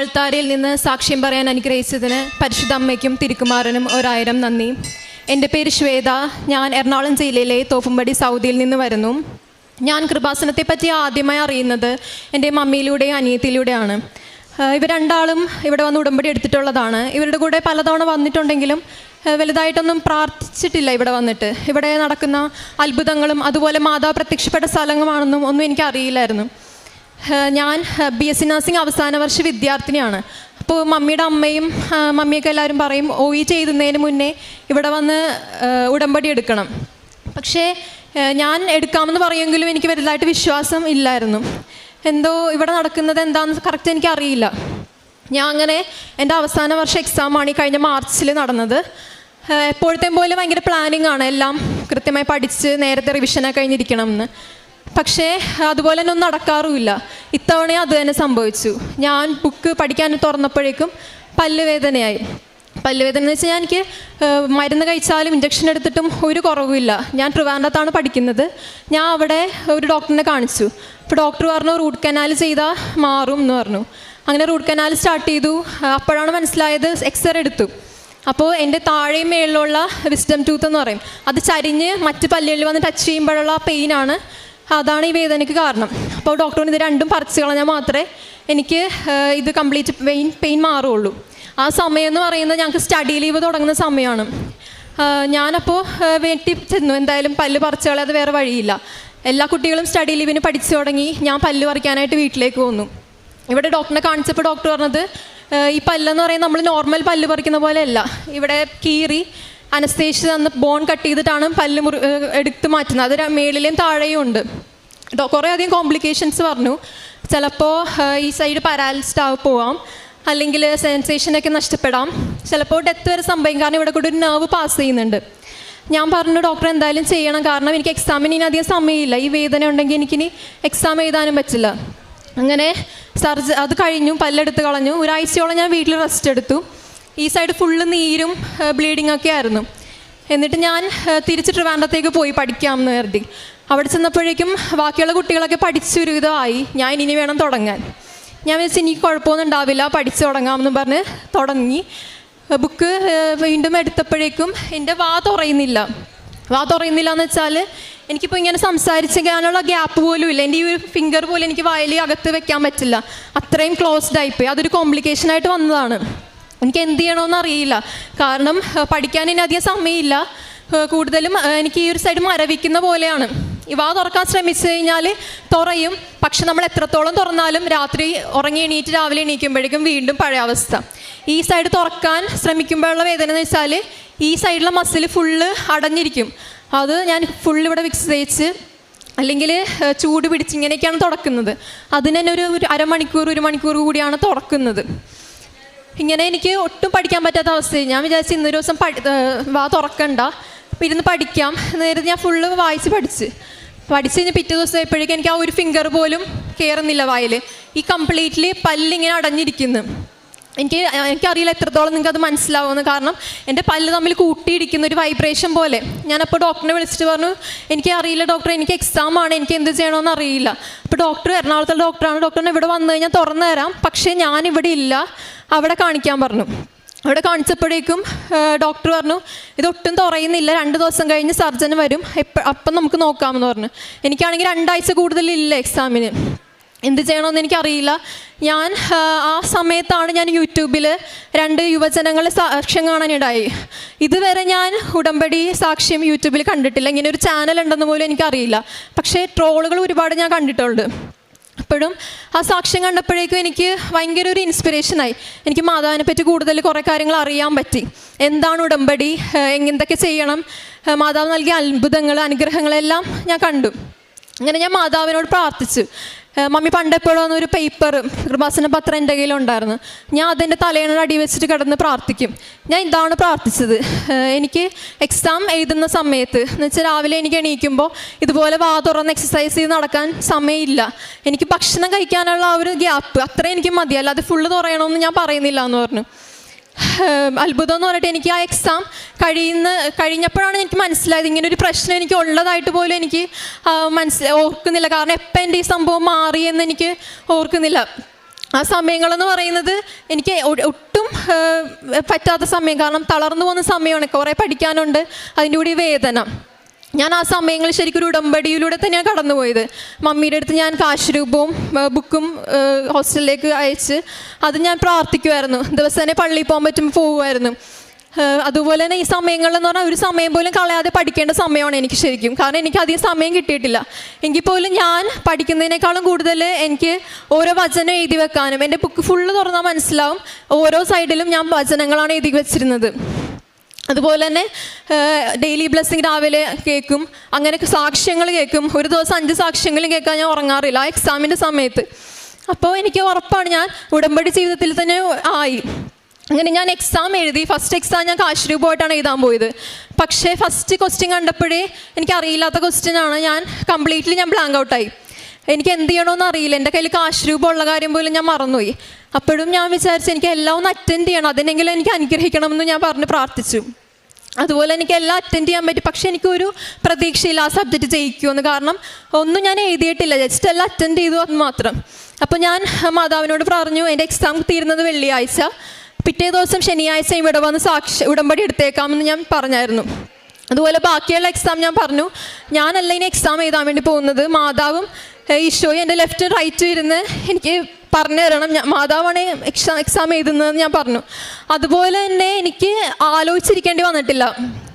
ആൾത്താരയിൽ നിന്ന് സാക്ഷ്യം പറയാൻ അനുഗ്രഹിച്ചതിന് പരിശുദ്ധ അമ്മയ്ക്കും തിരുക്കുമാരനും 1000 നന്ദി. എൻ്റെ പേര് ശ്വേത. ഞാൻ എറണാകുളം ജില്ലയിലെ തോപ്പുംപടി സൗദിയിൽ നിന്ന് വരുന്നു. ഞാൻ കൃപാസനത്തെ പറ്റി ആദ്യമായി അറിയുന്നത് എൻ്റെ മമ്മിയിലൂടെയും അനിയത്തിയിലൂടെയാണ്. ഇവർ രണ്ടാളും ഇവിടെ വന്ന് ഉടമ്പടി എടുത്തിട്ടുള്ളതാണ്. ഇവരുടെ കൂടെ പലതവണ വന്നിട്ടുണ്ടെങ്കിലും വലുതായിട്ടൊന്നും പ്രാർത്ഥിച്ചിട്ടില്ല. ഇവിടെ വന്നിട്ട് ഇവിടെ നടക്കുന്ന അത്ഭുതങ്ങളും അതുപോലെ മാതാവ് പ്രത്യക്ഷപ്പെട്ട സ്ഥലങ്ങളാണെന്നും ഒന്നും എനിക്കറിയില്ലായിരുന്നു. ഞാൻ BSc നഴ്സിംഗ് അവസാന വർഷ വിദ്യാർത്ഥിനിയാണ്. അപ്പോൾ മമ്മിയുടെ അമ്മയും മമ്മിയൊക്കെ എല്ലാവരും പറയും OE ചെയ്യുന്നതിന് മുന്നേ ഇവിടെ വന്ന് ഉടമ്പടി എടുക്കണം. പക്ഷേ ഞാൻ എടുക്കാമെന്ന് പറയുമെങ്കിലും എനിക്ക് വലുതായിട്ട് വിശ്വാസം ഇല്ലായിരുന്നു. എന്തോ ഇവിടെ നടക്കുന്നത് എന്താണെന്ന് കറക്റ്റ് എനിക്കറിയില്ല. ഞാൻ അങ്ങനെ എൻ്റെ അവസാന വർഷ എക്സാമാണ് ഈ കഴിഞ്ഞ മാർച്ചിൽ നടന്നത്. എപ്പോഴത്തെയും പോലെ ഭയങ്കര പ്ലാനിങ് ആണ്, എല്ലാം കൃത്യമായി പഠിച്ച് നേരത്തെ റിവിഷനൊക്കെ കഴിഞ്ഞിരിക്കണം എന്ന്. പക്ഷേ അതുപോലെ തന്നെ ഒന്നും നടക്കാറുമില്ല. ഇത്തവണയും അത് തന്നെ സംഭവിച്ചു. ഞാൻ ബുക്ക് പഠിക്കാൻ തുറന്നപ്പോഴേക്കും പല്ലുവേദനയായി. പല്ലുവേദന എന്ന് വെച്ചാൽ എനിക്ക് മരുന്ന് കഴിച്ചാലും ഇഞ്ചക്ഷൻ എടുത്തിട്ടും ഒരു കുറവുമില്ല. ഞാൻ ട്രിവാൻഡ്രത്താണ് പഠിക്കുന്നത്. ഞാൻ അവിടെ ഒരു ഡോക്ടറിനെ കാണിച്ചു. അപ്പോൾ ഡോക്ടർ പറഞ്ഞു റൂട്ട് കനാൽ ചെയ്താൽ മാറും എന്ന് പറഞ്ഞു. അങ്ങനെ റൂട്ട് കനാൽ സ്റ്റാർട്ട് ചെയ്തു. അപ്പോഴാണ് മനസ്സിലായത്, എക്സ്റേ എടുത്തു. അപ്പോൾ എൻ്റെ താഴെയും മേളിലുള്ള വിസ്ഡം ടൂത്ത് എന്ന് പറയും, അത് ചരിഞ്ഞ് മറ്റ് പല്ലുകളിൽ വന്ന് ടച്ച് ചെയ്യുമ്പോഴുള്ള പെയിനാണ്, അതാണ് ഈ വേദനയ്ക്ക് കാരണം. അപ്പോൾ ഡോക്ടറിന് ഇത് രണ്ടും പറിച്ചു കളഞ്ഞാൽ മാത്രമേ എനിക്ക് ഇത് കംപ്ലീറ്റ് പെയിൻ മാറുള്ളൂ. ആ സമയം എന്ന് പറയുന്നത് ഞങ്ങൾക്ക് സ്റ്റഡി ലീവ് തുടങ്ങുന്ന സമയമാണ്. ഞാനപ്പോൾ വീട്ടിൽ ചെന്നു, എന്തായാലും പല്ല് പറിച്ചു കളയാതെ വേറെ വഴിയില്ല. എല്ലാ കുട്ടികളും സ്റ്റഡി ലീവിന് പഠിച്ചു തുടങ്ങി. ഞാൻ പല്ല് പറിക്കാനായിട്ട് വീട്ടിലേക്ക് പോന്നു. ഇവിടെ ഡോക്ടറിനെ കാണിച്ചപ്പോൾ ഡോക്ടർ പറഞ്ഞത് ഈ പല്ലെന്ന് പറയുന്നത് നമ്മൾ നോർമൽ പല്ല് പറിക്കുന്ന പോലെയല്ല, ഇവിടെ കീറി അനസ്തേഷ്യ തന്ന് ബോൺ കട്ട് ചെയ്തിട്ടാണ് പല്ല് എടുത്ത് മാറ്റുന്നത്. അത് മേളിലെയും താഴെയും ഉണ്ട്. കുറേ അധികം കോംപ്ലിക്കേഷൻസ് പറഞ്ഞു. ചിലപ്പോൾ ഈ സൈഡ് പാരാലിസ്ഡ് പോവാം, അല്ലെങ്കിൽ സെൻസേഷനൊക്കെ നഷ്ടപ്പെടാം, ചിലപ്പോൾ ഡെത്ത് വരെ സംഭവിക്കും. കാരണം ഇവിടെ കൂടെ ഒരു നെർവ് പാസ് ചെയ്യുന്നുണ്ട്. ഞാൻ പറഞ്ഞു ഡോക്ടർ എന്തായാലും ചെയ്യണം, കാരണം എനിക്ക് എക്സാമിന് ഇനി അധികം സമയമില്ല. ഈ വേദന ഉണ്ടെങ്കിൽ എനിക്കിനി എക്സാം എഴുതാനും പറ്റില്ല. അങ്ങനെ അത് കഴിഞ്ഞു, പല്ലെടുത്ത് കളഞ്ഞു. ഒരാഴ്ചയോളം ഞാൻ വീട്ടിൽ റെസ്റ്റ് എടുത്തു. ഈ സൈഡ് ഫുള്ള് നീരും ബ്ലീഡിങ് ഒക്കെ ആയിരുന്നു. എന്നിട്ട് ഞാൻ തിരിച്ച് ട്രിവാൻഡ്രത്തേക്ക് പോയി പഠിക്കാമെന്ന് കരുതി. അവിടെ ചെന്നപ്പോഴേക്കും ബാക്കിയുള്ള കുട്ടികളൊക്കെ പഠിച്ചൊരുവിധമായി. ഞാൻ ഇനി വേണം തുടങ്ങാൻ. ഞാൻ വിചാരിച്ചു ഇനി കുഴപ്പമൊന്നും ഉണ്ടാവില്ല, പഠിച്ച് തുടങ്ങാമെന്ന് പറഞ്ഞ് തുടങ്ങി. ബുക്ക് വീണ്ടും എടുത്തപ്പോഴേക്കും എൻ്റെ വാ തുറയുന്നില്ല എന്ന് വെച്ചാൽ എനിക്കിപ്പോൾ ഇങ്ങനെ സംസാരിക്കാനുള്ള ഗ്യാപ്പ് പോലും ഇല്ല. എൻ്റെ ഈ ഒരു ഫിംഗർ പോലും എനിക്ക് വായിൽ അകത്ത് വെക്കാൻ പറ്റില്ല, അത്രയും ക്ലോസ്ഡ് ആയിപ്പോയി. അതൊരു കോംപ്ലിക്കേഷനായിട്ട് വന്നതാണ്. എനിക്ക് എന്ത് ചെയ്യണമെന്ന് അറിയില്ല, കാരണം പഠിക്കാൻ ഇനി അധികം സമയമില്ല. കൂടുതലും എനിക്ക് ഈ ഒരു സൈഡ് മരവിക്കുന്ന പോലെയാണ്. ഈ വാ തുറക്കാൻ ശ്രമിച്ചു കഴിഞ്ഞാൽ തുറയും, പക്ഷെ നമ്മൾ എത്രത്തോളം തുറന്നാലും രാത്രി ഉറങ്ങി എണീറ്റ് രാവിലെ എണീക്കുമ്പോഴേക്കും വീണ്ടും പഴയ അവസ്ഥ. ഈ സൈഡ് തുറക്കാൻ ശ്രമിക്കുമ്പോഴുള്ള വേദന എന്ന് വെച്ചാൽ ഈ സൈഡിലെ മസിൽ ഫുള്ള് അടഞ്ഞിരിക്കും. അത് ഞാൻ ഫുള്ള് ഇവിടെ വിക്സ് തേച്ച് അല്ലെങ്കിൽ ചൂട് പിടിച്ച് ഇങ്ങനെയൊക്കെയാണ് തുറക്കുന്നത്. അതിന് തന്നെ ഒരു അരമണിക്കൂർ 1 മണിക്കൂർ കൂടിയാണ് തുറക്കുന്നത്. ഇങ്ങനെ എനിക്ക് ഒട്ടും പഠിക്കാൻ പറ്റാത്ത അവസ്ഥയായി. ഞാൻ വിചാരിച്ചു ഇന്നൊരു ദിവസം വാ തുറക്കണ്ട, ഇരുന്ന് പഠിക്കാം. നേരത്തെ ഞാൻ ഫുള്ള് വായിച്ച് പഠിച്ച് കഴിഞ്ഞ് പിറ്റേ ദിവസം ആയപ്പോഴേക്കും എനിക്ക് ആ ഒരു ഫിംഗർ പോലും കയറുന്നില്ല വായിൽ. ഈ കംപ്ലീറ്റ്ലി പല്ലിങ്ങനെ അടഞ്ഞിരിക്കുന്നു. എനിക്കറിയില്ല എത്രത്തോളം നിങ്ങൾക്ക് അത് മനസ്സിലാവുമെന്ന്. കാരണം എൻ്റെ പല്ല് തമ്മിൽ കൂട്ടിയിടിക്കുന്ന ഒരു വൈബ്രേഷൻ പോലെ. ഞാനപ്പോൾ ഡോക്ടറിനെ വിളിച്ചിട്ട് പറഞ്ഞു എനിക്ക് അറിയില്ല ഡോക്ടർ, എനിക്ക് എക്സാം ആണ്, എനിക്ക് എന്ത് ചെയ്യണമെന്ന് അറിയില്ല. അപ്പോൾ ഡോക്ടർ എറണാകുളത്തുള്ള ഡോക്ടറാണ്. ഡോക്ടറിനെ ഇവിടെ വന്നു കഴിഞ്ഞാൽ തുറന്നു തരാം, പക്ഷേ ഞാനിവിടെ ഇല്ല, അവിടെ കാണിക്കാൻ പറഞ്ഞു. അവിടെ കാണിച്ചപ്പോഴേക്കും ഡോക്ടർ പറഞ്ഞു ഇതൊട്ടും തുറയുന്നില്ല, 2 ദിവസം കഴിഞ്ഞ് സർജൻ വരും, അപ്പം നമുക്ക് നോക്കാമെന്ന് പറഞ്ഞു. എനിക്കാണെങ്കിൽ 2 ആഴ്ച കൂടുതലില്ല എക്സാമിന്. എന്ത് ചെയ്യണമെന്ന് എനിക്കറിയില്ല. ഞാൻ ആ സമയത്താണ് ഞാൻ യൂട്യൂബിൽ 2 യുവജനങ്ങളെ സാക്ഷ്യം കാണാനിടയായി. ഇതുവരെ ഞാൻ ഉടമ്പടി സാക്ഷ്യം യൂട്യൂബിൽ കണ്ടിട്ടില്ല. ഇങ്ങനെ ഒരു ചാനൽ ഉണ്ടെന്ന് പോലും എനിക്കറിയില്ല. പക്ഷേ ട്രോളുകൾ ഒരുപാട് ഞാൻ കണ്ടിട്ടുണ്ട്. അപ്പോഴും ആ സാക്ഷ്യം കണ്ടപ്പോഴേക്കും എനിക്ക് ഭയങ്കര ഒരു ഇൻസ്പിറേഷനായി. എനിക്ക് മാതാവിനെ പറ്റി കൂടുതൽ കുറേ കാര്യങ്ങൾ അറിയാൻ പറ്റി. എന്താണ് ഉടമ്പടി, എന്തൊക്കെ ചെയ്യണം, മാതാവ് നൽകിയ അത്ഭുതങ്ങൾ അനുഗ്രഹങ്ങളെല്ലാം ഞാൻ കണ്ടു. അങ്ങനെ ഞാൻ മാതാവിനോട് പ്രാർത്ഥിച്ചു. മമ്മി പണ്ടെപ്പോഴും ഒരു പേപ്പർ കൃപാസന പത്രം എൻ്റെ കയ്യിലുണ്ടായിരുന്നു. ഞാൻ അതിൻ്റെ തലയിണ അടി വെച്ചിട്ട് കിടന്ന് പ്രാർത്ഥിക്കും. ഞാൻ ഇതാണ് പ്രാർത്ഥിച്ചത്. എനിക്ക് എക്സാം എഴുതുന്ന സമയത്ത് എന്ന് വെച്ചാൽ രാവിലെ എനിക്ക് എണീക്കുമ്പോൾ ഇതുപോലെ വാ തുറന്ന് എക്സസൈസ് ചെയ്ത് നടക്കാൻ സമയമില്ല. എനിക്ക് ഭക്ഷണം കഴിക്കാനുള്ള ആ ഒരു ഗ്യാപ്പ് അത്രയും എനിക്ക് മതി, അല്ലാതെ ഫുള്ള് തുറയണമെന്ന് ഞാൻ പറയുന്നില്ല എന്ന് പറഞ്ഞു. അത്ഭുതം എന്ന് പറഞ്ഞിട്ട് എനിക്ക് ആ എക്സാം കഴിഞ്ഞപ്പോഴാണ് എനിക്ക് മനസ്സിലായത് ഇങ്ങനെ ഒരു പ്രശ്നം എനിക്ക് ഉള്ളതായിട്ട് പോലും എനിക്ക് ഓർക്കുന്നില്ല. കാരണം എപ്പോൾ എൻ്റെ ഈ സംഭവം മാറിയെന്ന് എനിക്ക് ഓർക്കുന്നില്ല. ആ സമയങ്ങളെന്ന് പറയുന്നത് എനിക്ക് ഒട്ടും പറ്റാത്ത സമയം, കാരണം തളർന്നു പോകുന്ന സമയമാണ്, കുറേ പഠിക്കാനുണ്ട്, അതിൻ്റെ കൂടി വേദന. ഞാൻ ആ സമയങ്ങളിൽ ശരിക്കും ഒരു ഉടമ്പടിയിലൂടെ തന്നെയാണ് കടന്നുപോയത്. മമ്മിയുടെ അടുത്ത് ഞാൻ കാശ് രൂപവും ബുക്കും ഹോസ്റ്റലിലേക്ക് അയച്ച് അത് ഞാൻ പ്രാർത്ഥിക്കുമായിരുന്നു. ദിവസേന പള്ളിയിൽ പോകാൻ പറ്റുമ്പോൾ പോകുമായിരുന്നു. അതുപോലെ തന്നെ ഈ സമയങ്ങളിലെന്ന് പറഞ്ഞാൽ ഒരു സമയം പോലും കളയാതെ പഠിക്കേണ്ട സമയമാണ് എനിക്ക് ശരിക്കും. കാരണം എനിക്ക് അധികം സമയം കിട്ടിയിട്ടില്ല. എങ്കിൽ പോലും ഞാൻ പഠിക്കുന്നതിനേക്കാളും കൂടുതൽ എനിക്ക് ഓരോ വചനം എഴുതി വെക്കാനും, എൻ്റെ ബുക്ക് ഫുള്ള് തുറന്നാൽ മനസ്സിലാവും, ഓരോ സൈഡിലും ഞാൻ വചനങ്ങളാണ് എഴുതി വെച്ചിരുന്നത്. അതുപോലെ തന്നെ ഡെയിലി ബ്ലെസ്സിങ് രാവിലെ കേൾക്കും, അങ്ങനെ സാക്ഷ്യങ്ങൾ കേൾക്കും. ഒരു ദിവസം 5 സാക്ഷ്യങ്ങളും കേൾക്കാൻ ഞാൻ ഉറങ്ങാറില്ല ആ എക്സാമിൻ്റെ സമയത്ത്. അപ്പോൾ എനിക്ക് ഉറപ്പാണ് ഞാൻ ഉടമ്പടി ജീവിതത്തിൽ തന്നെ ആയി. അങ്ങനെ ഞാൻ എക്സാം എഴുതി. ഫസ്റ്റ് എക്സാം ഞാൻ കാശ് രൂപമായിട്ടാണ് എഴുതാൻ പോയത്. പക്ഷേ ഫസ്റ്റ് ക്വസ്റ്റ്യൻ കണ്ടപ്പോഴേ എനിക്കറിയില്ലാത്ത ക്വസ്റ്റ്യനാണ്. ഞാൻ കംപ്ലീറ്റ്ലി ബ്ലാങ്ക് ഔട്ടായി. എനിക്ക് എന്ത് ചെയ്യണമെന്ന് അറിയില്ല. എൻ്റെ കയ്യിൽ കാശ് രൂപ ഉള്ള കാര്യം പോലും ഞാൻ മറന്നുപോയി. അപ്പോഴും ഞാൻ വിചാരിച്ചു എനിക്ക് എല്ലാം ഒന്ന് അറ്റൻഡ് ചെയ്യണം, അതിനെങ്കിലും എനിക്ക് അനുഗ്രഹിക്കണമെന്ന് ഞാൻ പറഞ്ഞ് പ്രാർത്ഥിച്ചു. അതുപോലെ എനിക്ക് എല്ലാം അറ്റൻഡ് ചെയ്യാൻ പറ്റി. പക്ഷേ എനിക്കൊരു പ്രതീക്ഷയില്ല ആ സബ്ജക്റ്റ് ജയിക്കുമെന്ന്. കാരണം ഒന്നും ഞാൻ എഴുതിയിട്ടില്ല, ജസ്റ്റ് എല്ലാം അറ്റൻഡ് ചെയ്തു അത് മാത്രം. അപ്പോൾ ഞാൻ മാതാവിനോട് പറഞ്ഞു, എൻ്റെ എക്സാം തീരുന്നത് വെള്ളിയാഴ്ച, പിറ്റേ ദിവസം ശനിയാഴ്ച ഇവിടെ വന്ന് ഉടമ്പടി എടുത്തേക്കാമെന്ന് ഞാൻ പറഞ്ഞായിരുന്നു. അതുപോലെ ബാക്കിയുള്ള എക്സാം ഞാൻ പറഞ്ഞു, ഞാനല്ല ഇനി എക്സാം എഴുതാൻ വേണ്ടി പോകുന്നത്, മാതാവും ഈശോയും എൻ്റെ ലെഫ്റ്റ് റൈറ്റ് ഇരുന്ന് എനിക്ക് പറഞ്ഞു തരണം, മാതാവാണ് എക്സാം എഴുതുന്നതെന്ന് ഞാൻ പറഞ്ഞു. അതുപോലെ തന്നെ എനിക്ക് ആലോചിച്ചിരിക്കേണ്ടി വന്നിട്ടില്ല,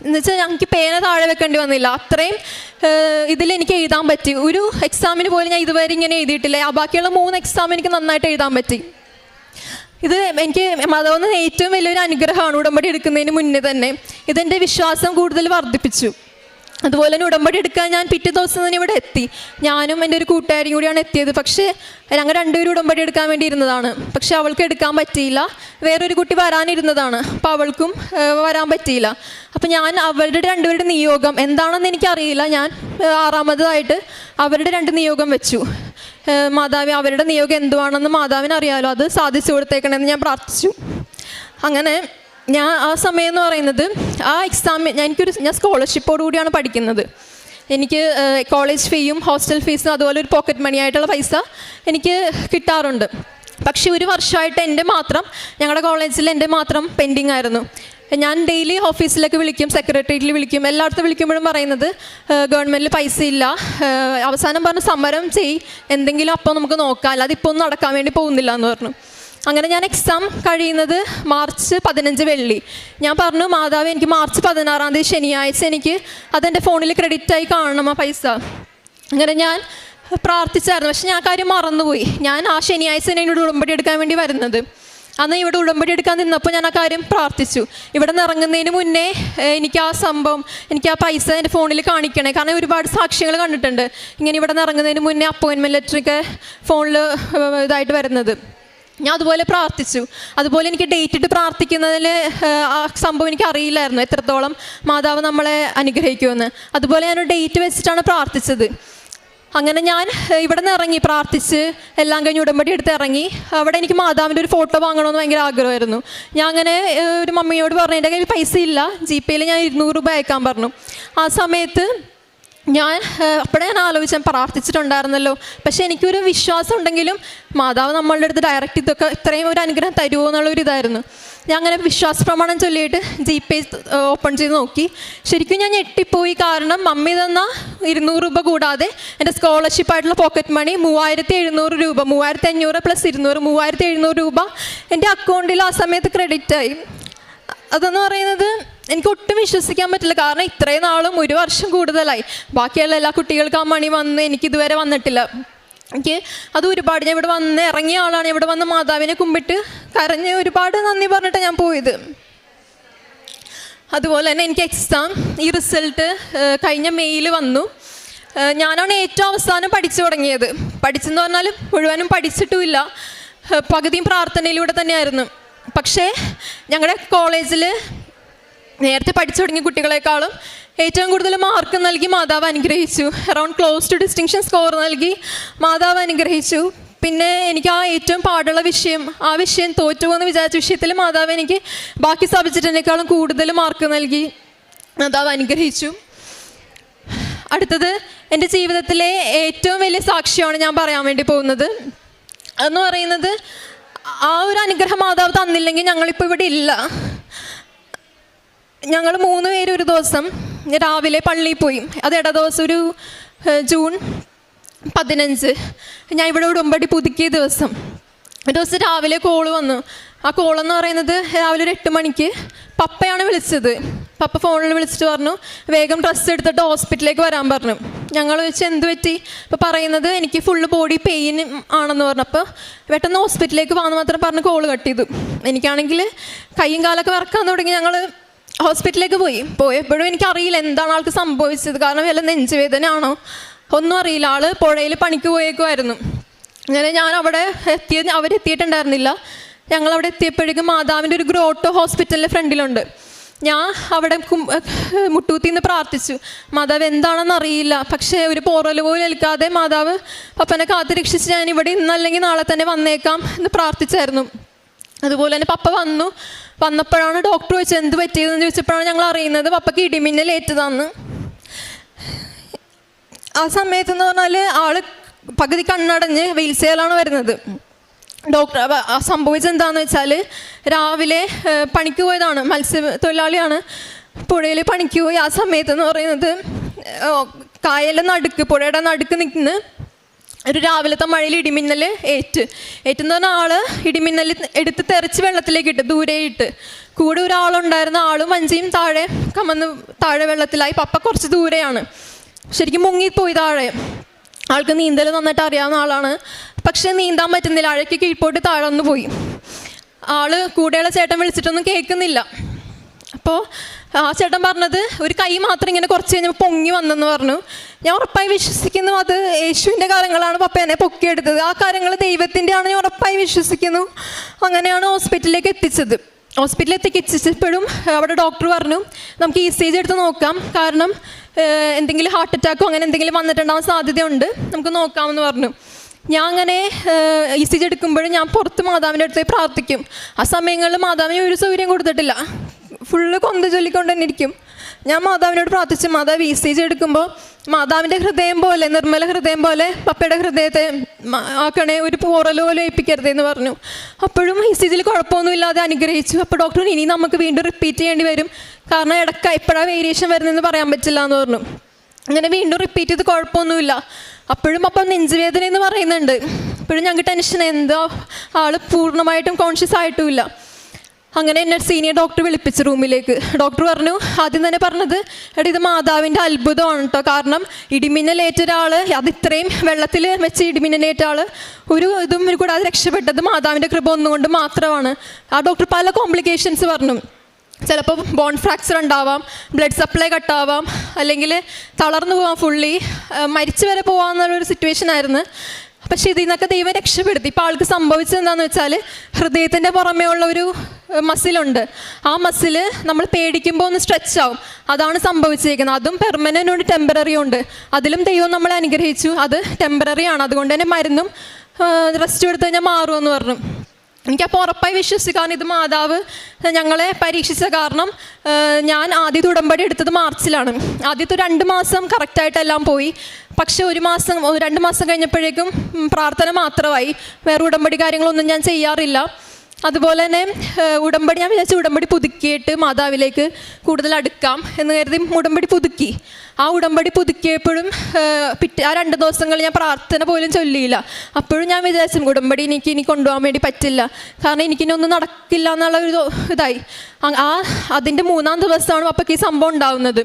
എന്നുവെച്ചാൽ ഞങ്ങൾക്ക് പേന താഴെ വെക്കേണ്ടി വന്നില്ല. അത്രയും ഇതിലെനിക്ക് എഴുതാൻ പറ്റി. ഒരു എക്സാമിന് പോലും ഞാൻ ഇതുവരെ ഇങ്ങനെ എഴുതിയിട്ടില്ല. ആ ബാക്കിയുള്ള 3 എക്സാം എനിക്ക് നന്നായിട്ട് എഴുതാൻ പറ്റി. ഇത് എനിക്ക് മാതാവിന് ഏറ്റവും വലിയൊരു അനുഗ്രഹമാണ്. ഉടമ്പടി എടുക്കുന്നതിന് മുന്നേ തന്നെ ഇതെൻ്റെ വിശ്വാസം കൂടുതൽ വർദ്ധിപ്പിച്ചു. അതുപോലെ തന്നെ ഉടമ്പടി എടുക്കാൻ ഞാൻ പിറ്റേ ദിവസം തന്നെ ഇവിടെ എത്തി. ഞാനും എൻ്റെ ഒരു കൂട്ടുകാരിയും കൂടിയാണ് എത്തിയത്. പക്ഷേ ഞങ്ങൾ 2 പേരും ഉടമ്പടി എടുക്കാൻ വേണ്ടി ഇരുന്നതാണ്. പക്ഷെ അവൾക്ക് എടുക്കാൻ പറ്റിയില്ല. വേറൊരു കുട്ടി വരാനിരുന്നതാണ്, അപ്പോൾ അവൾക്കും വരാൻ പറ്റിയില്ല. അപ്പോൾ ഞാൻ അവരുടെ 2 പേരുടെ നിയോഗം എന്താണെന്ന് എനിക്കറിയില്ല. ഞാൻ 6ാമതായിട്ട് അവരുടെ 2 നിയോഗം വെച്ചു. മാതാവി അവരുടെ നിയോഗം എന്തുവാണെന്ന് മാതാവിന് അറിയാമല്ലോ, അത് സാധിച്ചു കൊടുത്തേക്കണമെന്ന് ഞാൻ പ്രാർത്ഥിച്ചു. അങ്ങനെ ഞാൻ ആ സമയം എന്ന് പറയുന്നത് ആ എക്സാം ഞാൻ സ്കോളർഷിപ്പോടു കൂടിയാണ് പഠിക്കുന്നത്. എനിക്ക് കോളേജ് ഫീയും ഹോസ്റ്റൽ ഫീസും അതുപോലെ ഒരു പോക്കറ്റ് മണി ആയിട്ടുള്ള പൈസ എനിക്ക് കിട്ടാറുണ്ട്. പക്ഷേ ഒരു വർഷമായിട്ട് ഞങ്ങളുടെ കോളേജിൽ എൻ്റെ മാത്രം പെൻഡിങ് ആയിരുന്നു. ഞാൻ ഡെയിലി ഓഫീസിലേക്ക് വിളിക്കും, സെക്രട്ടേറിയറ്റിൽ വിളിക്കും, എല്ലായിടത്തും വിളിക്കുമ്പോഴും പറയുന്നത് ഗവൺമെൻറ്റിൽ പൈസ ഇല്ല. അവസാനം പറഞ്ഞ് സമരം എന്തെങ്കിലും അപ്പോൾ നമുക്ക് നോക്കാം, അല്ലാതെ ഇപ്പോൾ ഒന്നും നടക്കാൻ വേണ്ടി പോകുന്നില്ല എന്ന് പറഞ്ഞു. അങ്ങനെ ഞാൻ എക്സാം കഴിയുന്നത് മാർച്ച് 15 വെള്ളി. ഞാൻ പറഞ്ഞു, മാതാവ് എനിക്ക് മാർച്ച് 16-ാം തീയതി ശനിയാഴ്ച എനിക്ക് അതെൻ്റെ ഫോണിൽ ക്രെഡിറ്റായി കാണണം ആ പൈസ. അങ്ങനെ ഞാൻ പ്രാർത്ഥിച്ചായിരുന്നു. പക്ഷെ ഞാൻ കാര്യം മറന്നുപോയി. ഞാൻ ആ ശനിയാഴ്ച തന്നെ ഇവിടെ ഉടമ്പടി എടുക്കാൻ വേണ്ടി വരുന്നത്. അന്ന് ഇവിടെ ഉടമ്പടി എടുക്കാൻ നിന്നപ്പോൾ ഞാൻ ആ കാര്യം പ്രാർത്ഥിച്ചു. ഇവിടെ നിന്ന് ഇറങ്ങുന്നതിന് മുന്നേ എനിക്ക് ആ സംഭവം, എനിക്ക് ആ പൈസ എൻ്റെ ഫോണിൽ കാണിക്കണേ. കാരണം ഒരുപാട് സാക്ഷ്യങ്ങൾ കണ്ടിട്ടുണ്ട് ഇങ്ങനെ ഇവിടെ നിന്ന് ഇറങ്ങുന്നതിന് മുന്നേ അപ്പോയിൻമെൻറ്റ് ലെറ്ററൊക്കെ ഫോണിൽ ഇതായിട്ട് വരുന്നത്. ഞാൻ അതുപോലെ പ്രാർത്ഥിച്ചു. അതുപോലെ എനിക്ക് ഡേറ്റ് ഇട്ട് പ്രാർത്ഥിക്കുന്നതിൽ ആ സംഭവം എനിക്ക് അറിയില്ലായിരുന്നു, എത്രത്തോളം മാതാവ് നമ്മളെ അനുഗ്രഹിക്കുമെന്ന്. അതുപോലെ ഞാനൊരു ഡേറ്റ് വെച്ചിട്ടാണ് പ്രാർത്ഥിച്ചത്. അങ്ങനെ ഞാൻ ഇവിടെ നിന്ന് ഇറങ്ങി, പ്രാർത്ഥിച്ച് എല്ലാം കഴിഞ്ഞ് ഉടമ്പടി എടുത്ത് ഇറങ്ങി. അവിടെ എനിക്ക് മാതാവിൻ്റെ ഒരു ഫോട്ടോ വാങ്ങണമെന്ന് ഭയങ്കര ആഗ്രഹമായിരുന്നു. ഞാൻ അങ്ങനെ ഒരു മമ്മിയോട് പറഞ്ഞു, എൻ്റെ കയ്യിൽ പൈസ ഇല്ല, GPayയിൽ ഞാൻ 200 രൂപ അയക്കാൻ പറഞ്ഞു. ആ സമയത്ത് ഞാൻ ആലോചിച്ചാൽ പ്രാർത്ഥിച്ചിട്ടുണ്ടായിരുന്നല്ലോ, പക്ഷേ എനിക്കൊരു വിശ്വാസം ഉണ്ടെങ്കിലും മാതാവ് നമ്മളുടെ അടുത്ത് ഡയറക്റ്റ് ഇത്രയും ഒരു അനുഗ്രഹം തരുമോ എന്നുള്ളൊരു ഇതായിരുന്നു. ഞാൻ അങ്ങനെ വിശ്വാസ പ്രമാണം ചൊല്ലിയിട്ട് GPay ഓപ്പൺ ചെയ്ത് നോക്കി. ശരിക്കും ഞാൻ ഞെട്ടിപ്പോയി. കാരണം മമ്മി തന്ന 200 രൂപ കൂടാതെ എൻ്റെ സ്കോളർഷിപ്പായിട്ടുള്ള പോക്കറ്റ് മണി 3700 രൂപ, 3500 + 200, 3700 രൂപ എൻ്റെ അക്കൗണ്ടിൽ ആ സമയത്ത് ക്രെഡിറ്റായി. അതെന്ന് പറയുന്നത് എനിക്ക് ഒട്ടും വിശ്വസിക്കാൻ പറ്റില്ല. കാരണം ഇത്രയും നാളും 1 വർഷം കൂടുതലായി, ബാക്കിയുള്ള എല്ലാ കുട്ടികൾക്കും ആ മണി വന്ന് എനിക്കിതുവരെ വന്നിട്ടില്ല. എനിക്ക് അത് ഒരുപാട്, ഞാൻ ഇവിടെ വന്ന് ഇറങ്ങിയ ആളാണ്. ഇവിടെ വന്ന് മാതാവിനെ കുമ്പിട്ട് കരഞ്ഞ് ഒരുപാട് നന്ദി പറഞ്ഞിട്ട് ഞാൻ പോയത്. അതുപോലെ തന്നെ എനിക്ക് എക്സാം ഈ റിസൾട്ട് കഴിഞ്ഞ മെയ്യിൽ വന്നു. ഞാനാണ് ഏറ്റവും അവസാനം പഠിച്ചു തുടങ്ങിയത്. പഠിച്ചെന്ന് പറഞ്ഞാൽ മുഴുവനും പഠിച്ചിട്ടുമില്ല, പകുതിയും പ്രാർത്ഥനയിലൂടെ തന്നെയായിരുന്നു. പക്ഷേ ഞങ്ങളുടെ കോളേജിൽ നേരത്തെ പഠിച്ചു തുടങ്ങിയ കുട്ടികളെക്കാളും ഏറ്റവും കൂടുതൽ മാർക്ക് നൽകി മാതാവ് അനുഗ്രഹിച്ചു. Around close to distinction score നൽകി മാതാവ് അനുഗ്രഹിച്ചു. പിന്നെ എനിക്ക് ആ ഏറ്റവും പാടുള്ള വിഷയം, ആ വിഷയം തോറ്റുപോകുന്ന വിചാരിച്ച വിഷയത്തിൽ മാതാവ് എനിക്ക് ബാക്കി സബ്ജക്റ്റിനേക്കാളും കൂടുതൽ മാർക്ക് നൽകി മാതാവ് അനുഗ്രഹിച്ചു. അടുത്തത് എൻ്റെ ജീവിതത്തിലെ ഏറ്റവും വലിയ സാക്ഷ്യമാണ് ഞാൻ പറയാൻ വേണ്ടി പോകുന്നത്. അതെന്ന് പറയുന്നത് ആ ഒരു അനുഗ്രഹം മാതാവ് തന്നില്ലെങ്കിൽ ഞങ്ങളിപ്പോൾ ഇവിടെ ഇല്ല. ഞങ്ങൾ 3 പേര് ഒരു ദിവസം രാവിലെ പള്ളിയിൽ പോയി. അത് ഇട ദിവസം ഒരു ജൂൺ 15 ഞാൻ ഇവിടെ ഉടമ്പടി പുതുക്കിയ ദിവസം. ഒരു ദിവസം രാവിലെ കോള് വന്നു. ആ കോളെന്ന് പറയുന്നത് രാവിലെ ഒരു 8 മണിക്ക് പപ്പയാണ് വിളിച്ചത്. പപ്പ ഫോണിൽ വിളിച്ചിട്ട് പറഞ്ഞു വേഗം ഡ്രസ്സ് എടുത്തിട്ട് ഹോസ്പിറ്റലിലേക്ക് വരാൻ പറഞ്ഞു. ഞങ്ങൾ വെച്ച് എന്ത് പറ്റി? അപ്പോൾ പറയുന്നത് എനിക്ക് ഫുള്ള് ബോഡി പെയിൻ ആണെന്ന് പറഞ്ഞു. അപ്പോൾ പെട്ടെന്ന് ഹോസ്പിറ്റലിലേക്ക് പോകാമെന്ന് മാത്രം പറഞ്ഞ് കോള് കട്ട് ചെയ്തു. എനിക്കാണെങ്കിൽ കൈയും കാലൊക്കെ വിറക്കാൻ തുടങ്ങി. ഞങ്ങൾ ഹോസ്പിറ്റലിലേക്ക് പോയപ്പോഴും എനിക്കറിയില്ല എന്താണ് ആൾക്ക് സംഭവിച്ചത്. കാരണം വല്ല നെഞ്ചുവേദന ആണോ ഒന്നും അറിയില്ല. ആൾ പുഴയിൽ പണിക്ക് പോയേക്കുമായിരുന്നു. അങ്ങനെ ഞാൻ അവിടെ അവരെത്തിയിട്ടുണ്ടായിരുന്നില്ല. ഞങ്ങളവിടെ എത്തിയപ്പോഴേക്കും മാതാവിൻ്റെ ഒരു ഗ്രോട്ടോ ഹോസ്പിറ്റലിൻ്റെ ഫ്രണ്ടിലുണ്ട്. ഞാൻ അവിടെ മുട്ടൂത്തിന്ന് പ്രാർത്ഥിച്ചു, മാതാവ് എന്താണെന്ന് അറിയില്ല, പക്ഷേ ഒരു പോറൽ പോലും ഏൽക്കാതെ മാതാവ് പപ്പനെ കാത്തു രക്ഷിച്ച് ഞാൻ ഇവിടെ ഇന്നല്ലെങ്കിൽ നാളെ തന്നെ വന്നേക്കാം എന്ന് പ്രാർത്ഥിച്ചായിരുന്നു. അതുപോലെ തന്നെ പപ്പ വന്നപ്പോഴാണ് ഡോക്ടർ ചോദിച്ചത് എന്ത് പറ്റിയതെന്ന് ചോദിച്ചപ്പോഴാണ് ഞങ്ങൾ അറിയുന്നത് പപ്പയ്ക്ക് ഇടിമിന്നൽ ഏറ്റതാന്ന്. ആ സമയത്തെന്ന് പറഞ്ഞാൽ ആള് പകുതി കണ്ണടഞ്ഞ് വീൽചെയറിലാണ് വരുന്നത്. ഡോക്ടർ സംഭവിച്ചത് എന്താണെന്ന് വെച്ചാൽ രാവിലെ പണിക്ക് പോയതാണ്, മത്സ്യത്തൊഴിലാളിയാണ്, പുഴയിൽ പണിക്ക് പോയി. ആ സമയത്തെന്ന് പറയുന്നത് കായലിൻ്റെ നടുക്ക്, പുഴയുടെ നടുക്ക് നിൽക്കുന്ന ഒരു രാവിലത്തെ മഴയിൽ ഇടിമിന്നൽ ഏറ്റെന്ന് പറഞ്ഞാൽ ആൾ ഇടിമിന്നൽ എടുത്ത് തെറിച്ച് വെള്ളത്തിലേക്ക് ഇട്ട് ദൂരെ ഇട്ട്. കൂടെ ഒരാളുണ്ടായിരുന്ന ആളും വഞ്ചിയും താഴെ വെള്ളത്തിലായി. പപ്പ കുറച്ച് ദൂരെയാണ്, ശരിക്കും മുങ്ങിപ്പോയി താഴെ. ആൾക്ക് നീന്തൽ നന്നായിട്ട് അറിയാവുന്ന ആളാണ്, പക്ഷെ നീന്താൻ പറ്റുന്നില്ല. അഴയ്ക്ക് കീഴ്പോട്ട് താഴെ പോയി. ആള് കൂടെയുള്ള ചേട്ടൻ വിളിച്ചിട്ടൊന്നും കേൾക്കുന്നില്ല. അപ്പോൾ ആ ചേട്ടൻ പറഞ്ഞത് ഒരു കൈ മാത്രം ഇങ്ങനെ കുറച്ച് കഴിഞ്ഞപ്പോൾ പൊങ്ങി വന്നെന്ന് പറഞ്ഞു. ഞാൻ ഉറപ്പായി വിശ്വസിക്കുന്നു അത് യേശുവിൻ്റെ കാര്യങ്ങളാണ് പപ്പ എന്നെ പൊക്കിയെടുത്തത്. ആ കാര്യങ്ങൾ ദൈവത്തിൻ്റെ ആണ് ഞാൻ ഉറപ്പായി വിശ്വസിക്കുന്നു. അങ്ങനെയാണ് ഹോസ്പിറ്റലിലേക്ക് എത്തിച്ചത്. ഹോസ്പിറ്റലിൽ എത്തിച്ചപ്പോഴും അവിടെ ഡോക്ടർ പറഞ്ഞു നമുക്ക് ECG എടുത്ത് നോക്കാം, കാരണം എന്തെങ്കിലും ഹാർട്ട് അറ്റാക്കോ അങ്ങനെ എന്തെങ്കിലും വന്നിട്ടുണ്ടാവാൻ സാധ്യതയുണ്ട്, നമുക്ക് നോക്കാമെന്ന് പറഞ്ഞു. ഞാൻ അങ്ങനെ ECG എടുക്കുമ്പോഴും ഞാൻ പുറത്ത് മാതാവിൻ്റെ അടുത്ത് പോയി പ്രാർത്ഥിക്കും. ആ സമയങ്ങളിൽ മാതാവിന് ഒരു സൗകര്യം കൊടുത്തിട്ടില്ല, ഫുള്ള് കൊന്ത ചൊല്ലിക്കൊണ്ട് തന്നെ ഇരിക്കും. ഞാൻ മാതാവിനോട് പ്രാർത്ഥിച്ചു, മാതാവ് ECG എടുക്കുമ്പോൾ മാതാവിൻ്റെ ഹൃദയം പോലെ, നിർമ്മല ഹൃദയം പോലെ പപ്പയുടെ ഹൃദയത്തെ ആക്കണേ, ഒരു പോറൽ പോലും ഏൽപ്പിക്കരുതേ എന്ന് പറഞ്ഞു. അപ്പോഴും ECGയിൽ കുഴപ്പമൊന്നുമില്ലാതെ അനുഗ്രഹിച്ചു. അപ്പോൾ ഡോക്ടർ ഇനി നമുക്ക് വീണ്ടും റിപ്പീറ്റ് ചെയ്യേണ്ടി വരും, കാരണം ഇടയ്ക്ക് എപ്പോഴാണ് വേരിയേഷൻ വരുന്നതെന്ന് പറയാൻ പറ്റില്ല എന്ന് പറഞ്ഞു. അങ്ങനെ വീണ്ടും റിപ്പീറ്റ് ചെയ്ത് കുഴപ്പമൊന്നുമില്ല. അപ്പോഴും അപ്പം നെഞ്ചുവേദന എന്ന് പറയുന്നുണ്ട്. അപ്പോഴും ഞങ്ങൾക്ക് ടെൻഷൻ, എന്താ ആൾ പൂർണ്ണമായിട്ടും കോൺഷ്യസ് ആയിട്ടുമില്ല. അങ്ങനെ എന്നെ സീനിയർ ഡോക്ടർ വിളിപ്പിച്ചു റൂമിലേക്ക്. ഡോക്ടർ പറഞ്ഞു, ആദ്യം തന്നെ പറഞ്ഞത് എടാ ഇത് മാതാവിൻ്റെ അത്ഭുതമാണ് കേട്ടോ, കാരണം ഇടിമിന്നലേറ്റ ഒരാൾ, അത് ഇത്രയും വെള്ളത്തിൽ വെച്ച് ഇടിമിന്നലേറ്റ ആൾ ഒരു ഇതും കൂടാതെ രക്ഷപ്പെട്ടത് മാതാവിൻ്റെ കൃപ ഒന്നുകൊണ്ട് മാത്രമാണ്. ആ ഡോക്ടർ പല കോംപ്ലിക്കേഷൻസ് പറഞ്ഞു. ചിലപ്പോൾ ബോൺ ഫ്രാക്ചർ ഉണ്ടാവാം, ബ്ലഡ് സപ്ലൈ കട്ടാവാം, അല്ലെങ്കിൽ തളർന്നു പോവാം, ഫുള്ളി മരിച്ചു വരെ പോകാമെന്നുള്ളൊരു സിറ്റുവേഷൻ ആയിരുന്നു. പക്ഷേ ഇതിൽ നിന്നൊക്കെ ദൈവം രക്ഷപ്പെടുത്തി. ഇപ്പോൾ ആൾക്ക് സംഭവിച്ചത് എന്താണെന്ന് വെച്ചാൽ ഹൃദയത്തിൻ്റെ പുറമേ ഉള്ള ഒരു മസിലുണ്ട്, ആ മസിൽ നമ്മൾ പേടിക്കുമ്പോൾ ഒന്ന് സ്ട്രെച്ച് ആവും, അതാണ് സംഭവിച്ചിരിക്കുന്നത്. അതും പെർമനൻ്റ് ഉണ്ട്, ടെമ്പററി ഉണ്ട്. അതിലും ദൈവം നമ്മളെ അനുഗ്രഹിച്ചു, അത് ടെമ്പററി ആണ്, അതുകൊണ്ട് തന്നെ മരുന്നും റെസ്റ്റ് എടുത്ത് കഴിഞ്ഞാൽ മാറുമെന്ന് പറഞ്ഞു. എനിക്കപ്പോൾ ഉറപ്പായി വിശ്വസിക്കാൻ ഇത് മാതാവ് ഞങ്ങളെ പരീക്ഷിച്ച കാരണം ഞാൻ ആദ്യത്തെ ഉടമ്പടി എടുത്തത് മാർച്ചിലാണ്. ആദ്യത്തെ 2 മാസം കറക്റ്റായിട്ടെല്ലാം പോയി. പക്ഷെ 2 മാസം കഴിഞ്ഞപ്പോഴേക്കും പ്രാർത്ഥന മാത്രമായി, വേറെ ഉടമ്പടി കാര്യങ്ങളൊന്നും ഞാൻ ചെയ്യാറില്ല. അതുപോലെ തന്നെ ഉടമ്പടി ഞാൻ വിചാരിച്ചു ഉടമ്പടി പുതുക്കിയിട്ട് മാതാവിലേക്ക് കൂടുതൽ അടുക്കാം എന്ന് കരുതി ഉടമ്പടി പുതുക്കി. ആ ഉടമ്പടി പുതുക്കിയപ്പോഴും ആ 2 ദിവസങ്ങൾ ഞാൻ പ്രാർത്ഥന പോലും ചൊല്ലിയില്ല. അപ്പോഴും ഞാൻ വിചാരിച്ചു ഉടമ്പടി ഇനി കൊണ്ടുപോകാൻ വേണ്ടി പറ്റില്ല, കാരണം എനിക്കിനൊന്നും നടക്കില്ല എന്നുള്ള ഒരു ഇതായി. അതിൻ്റെ 3-ാം ദിവസമാണ് അപ്പോഴേക്ക് ഈ സംഭവം ഉണ്ടാകുന്നത്.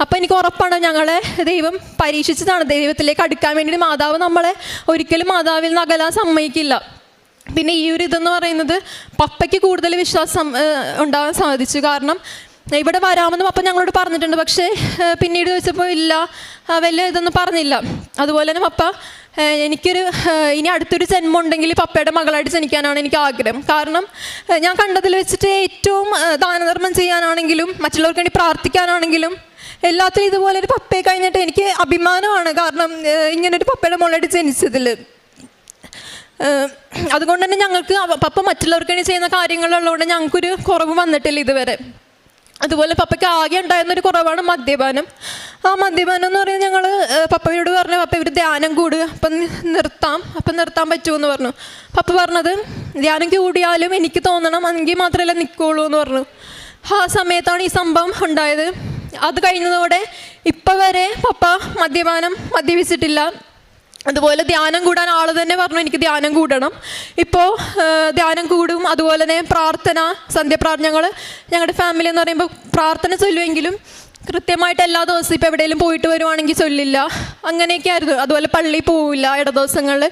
അപ്പോൾ എനിക്ക് ഉറപ്പാണ് ഞങ്ങളെ ദൈവം പരീക്ഷിച്ചതാണ്, ദൈവത്തിലേക്ക് അടുക്കാൻ വേണ്ടി മാതാവ് നമ്മളെ ഒരിക്കലും മാതാവിൽ നിന്ന് അകലാൻ സമ്മതിക്കില്ല. പിന്നെ ഈ ഒരു ഇതെന്ന് പറയുന്നത് പപ്പയ്ക്ക് കൂടുതൽ വിശ്വാസം ഉണ്ടാകാൻ സാധിച്ചു, കാരണം ഇവിടെ വരാമെന്ന് പപ്പ ഞങ്ങളോട് പറഞ്ഞിട്ടുണ്ട്. പക്ഷേ പിന്നീട് ചോദിച്ചപ്പോൾ ഇല്ല, വലിയ ഇതൊന്നും പറഞ്ഞില്ല. അതുപോലെ തന്നെ പപ്പ ഇനി അടുത്തൊരു ജന്മം ഉണ്ടെങ്കിൽ പപ്പയുടെ മകളായിട്ട് ജനിക്കാനാണ് എനിക്ക് ആഗ്രഹം. കാരണം ഞാൻ കണ്ടതിൽ വെച്ചിട്ട് ഏറ്റവും ദാനധർമ്മം ചെയ്യാനാണെങ്കിലും മറ്റുള്ളവർക്ക് വേണ്ടി പ്രാർത്ഥിക്കാനാണെങ്കിലും എല്ലാത്തിലും ഇതുപോലെ ഒരു പപ്പയെ കഴിഞ്ഞിട്ട് എനിക്ക് അഭിമാനമാണ്, കാരണം ഇങ്ങനൊരു പപ്പയുടെ മോളായിട്ട് ജനിച്ചതിൽ. അതുകൊണ്ട് തന്നെ ഞങ്ങൾക്ക് പപ്പ മറ്റുള്ളവർക്ക് വേണ്ടി ചെയ്യുന്ന കാര്യങ്ങളുള്ളതുകൊണ്ട് ഞങ്ങൾക്കൊരു കുറവ് വന്നിട്ടില്ല ഇതുവരെ. അതുപോലെ പപ്പയ്ക്ക് ആകെ ഉണ്ടായിരുന്നൊരു കുറവാണ് മദ്യപാനം. ആ മദ്യപാനം എന്ന് പറയുന്നത് ഞങ്ങൾ പപ്പയോട് പറഞ്ഞു, പപ്പ ഇവർ ധ്യാനം കൂടുക, അപ്പം നിർത്താൻ പറ്റുമെന്ന് പറഞ്ഞു. പപ്പ പറഞ്ഞത് ധ്യാനം കൂടിയാലും എനിക്ക് തോന്നണം എങ്കിൽ മാത്രമല്ല നിൽക്കുള്ളൂ എന്ന് പറഞ്ഞു. ആ സമയത്താണ് ഈ സംഭവം ഉണ്ടായത്. അത് കഴിഞ്ഞതോടെ ഇപ്പം വരെ പപ്പ മദ്യപിച്ചിട്ടില്ല. അതുപോലെ ധ്യാനം കൂടാൻ ആൾ തന്നെ പറഞ്ഞു എനിക്ക് ധ്യാനം കൂടണം. ഇപ്പോൾ ധ്യാനം കൂടും. അതുപോലെ തന്നെ പ്രാർത്ഥന, സന്ധ്യപ്രാർത്ഥനകൾ ഞങ്ങളുടെ ഫാമിലി എന്ന് പറയുമ്പോൾ പ്രാർത്ഥന ചൊല്ലുമെങ്കിലും കൃത്യമായിട്ട് എല്ലാ ദിവസവും ഇപ്പോൾ എവിടെയെങ്കിലും പോയിട്ട് വരുവാണെങ്കിൽ ചൊല്ലില്ല, അങ്ങനെയൊക്കെ ആയിരുന്നു. അതുപോലെ പള്ളിയിൽ പോവില്ല ഇട ദിവസങ്ങളിൽ.